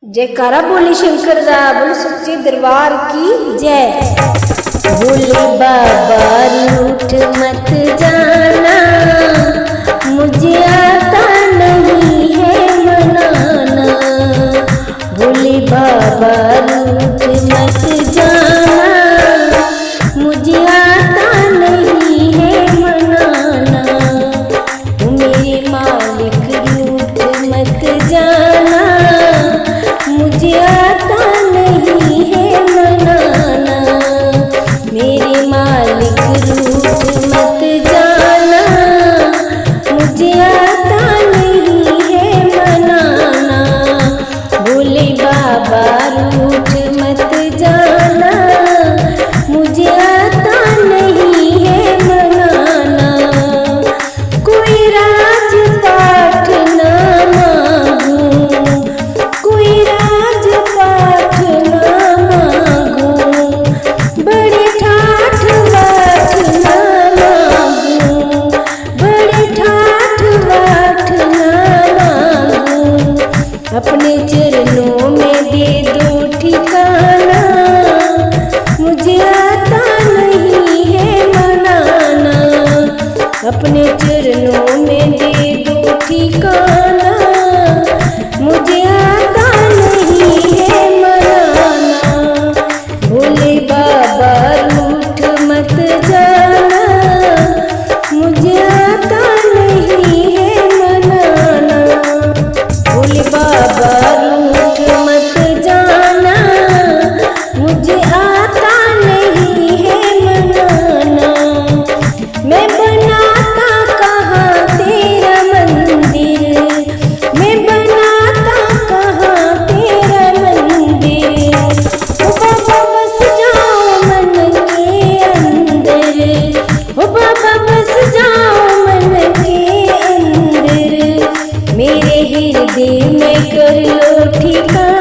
जयकारा बोले शंकर दा, बोले सच्चे दरबार की जय। बोले बाबा रूठ मत जाना, मुझे आता नहीं है मनाना। बोले बाबा रूठ मत जाना, मुझे आता नहीं है मनाना। मेरे मालिक रूठ मत जाना, मुझे आता नहीं है मनाना। मेरे मालिक रूठ मत जाना, मुझे आता नहीं है मनाना। बोले बाबा रूठ मत जाना, मुझे आता नहीं है मनाना। कोई राज पाठ ना मांगूं, कोई राज पाठ ना मांगूं, बड़े ठाठ बाट ना मांगूं, बड़े ठाठ बाट ना मांगूं। अपने चरणों में दे दो ठिकाना, मुझे आता नहीं है मनाना। अपने चरणों में दे दो ठिकाना, मुझे आता नहीं है मनाना। भोले बाबा रूठ मत जाना, मुझे आता नहीं है मनाना। भोले बाबा रूठ मत जाना, मुझे आता नहीं है मनाना। मैं बनाता कहाँ तेरा मंदिर, मैं बनाता कहाँ तेरा मंदिर। ओ बाबा बस जाओ मन के अंदर, ओ बाबा बस जाओ मन के अंदर। मेरे हृदय में कर लो ठिकाना,